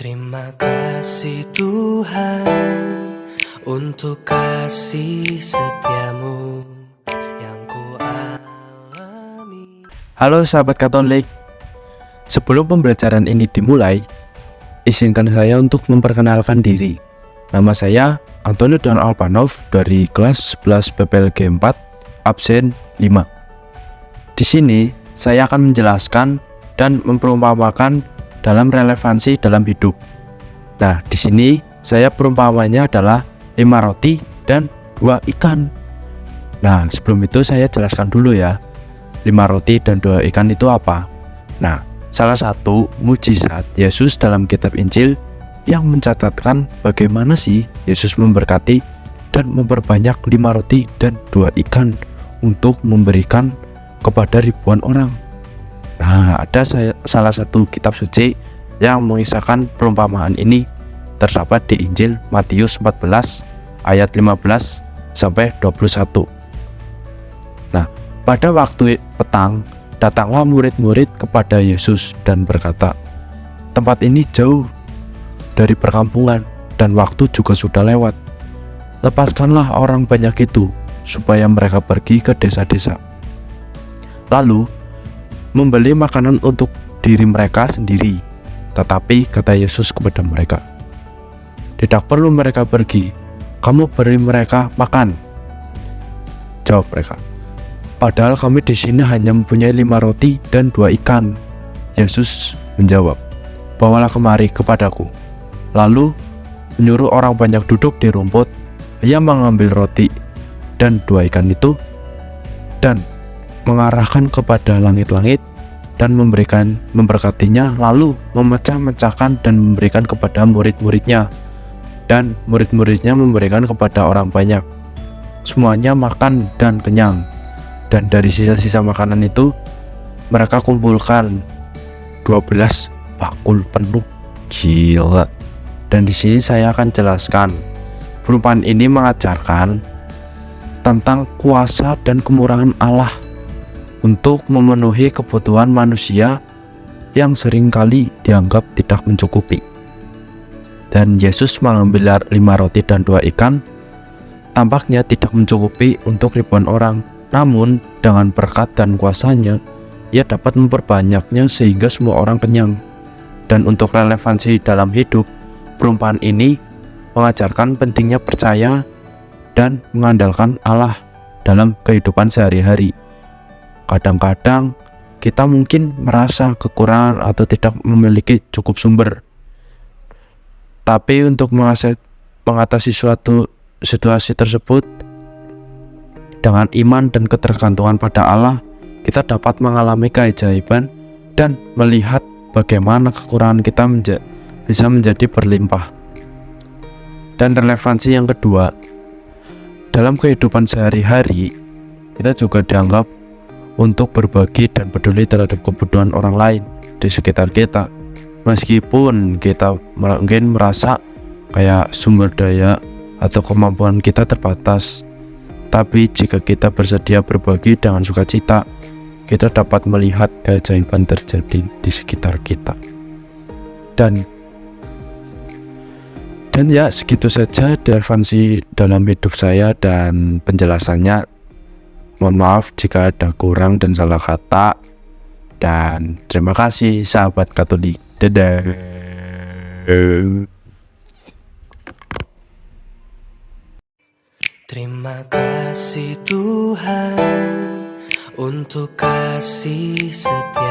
Terima kasih Tuhan untuk kasih setiamu yang ku alami. Halo sahabat Katolik, sebelum pembelajaran ini dimulai, izinkan saya untuk memperkenalkan diri. Nama saya Antonio Don Alpanov dari kelas 11 PPLG 4, absen 5. Di sini saya akan menjelaskan dan memperumpamakan dalam relevansi dalam hidup. Nah, di sini saya perumpamannya adalah 5 roti dan 2 ikan. Nah, sebelum itu saya jelaskan dulu ya. 5 roti dan 2 ikan itu apa? Nah, salah satu mujizat Yesus dalam kitab Injil yang mencatatkan bagaimana sih Yesus memberkati dan memperbanyak 5 roti dan 2 ikan untuk memberikan kepada ribuan orang. Nah, ada salah satu kitab suci yang mengisahkan perumpamaan ini terdapat di Injil Matius 14 ayat 15 sampai 21. Nah, pada waktu petang, datanglah murid-murid kepada Yesus dan berkata, "Tempat ini jauh dari perkampungan dan waktu juga sudah lewat. Lepaskanlah orang banyak itu supaya mereka pergi ke desa-desa, lalu membeli makanan untuk diri mereka sendiri." Tetapi kata Yesus kepada mereka, "Tidak perlu mereka pergi, kamu beri mereka makan." Jawab mereka, "Padahal kami di sini hanya mempunyai 5 roti dan 2 ikan." Yesus menjawab, "Bawalah kemari kepadaku." Lalu menyuruh orang banyak duduk di rumput. Ia mengambil roti dan 2 ikan itu dan mengarahkan kepada langit-langit dan memberkatinya, lalu memecah-mecahkan dan memberikan kepada murid-muridnya, dan murid-muridnya memberikan kepada orang banyak. Semuanya makan dan kenyang, dan dari sisa-sisa makanan itu mereka kumpulkan 12 bakul penuh. Gila. Dan di sini saya akan jelaskan. Perumpamaan ini mengajarkan tentang kuasa dan kemurahan Allah untuk memenuhi kebutuhan manusia yang seringkali dianggap tidak mencukupi. Dan Yesus mengambil 5 roti dan 2 ikan tampaknya tidak mencukupi untuk ribuan orang. Namun dengan berkat dan kuasanya, ia dapat memperbanyaknya sehingga semua orang kenyang. Dan untuk relevansi dalam hidup, perumpamaan ini mengajarkan pentingnya percaya dan mengandalkan Allah dalam kehidupan sehari-hari. Kadang-kadang kita mungkin merasa kekurangan atau tidak memiliki cukup sumber. Tapi untuk mengatasi suatu situasi tersebut dengan iman dan ketergantungan pada Allah, kita dapat mengalami keajaiban dan melihat bagaimana kekurangan kita bisa menjadi berlimpah. Dan relevansi yang kedua, dalam kehidupan sehari-hari kita juga dianggap untuk berbagi dan peduli terhadap kebutuhan orang lain di sekitar kita. Meskipun kita mungkin merasa kayak sumber daya atau kemampuan kita terbatas, tapi jika kita bersedia berbagi dengan sukacita, kita dapat melihat keajaiban terjadi di sekitar kita. Dan ya, segitu saja relevansi dalam hidup saya dan penjelasannya. Mohon maaf jika ada kurang dan salah kata. Dan terima kasih sahabat Katolik. Dadah. Terima kasih Tuhan untuk kasih setiamu.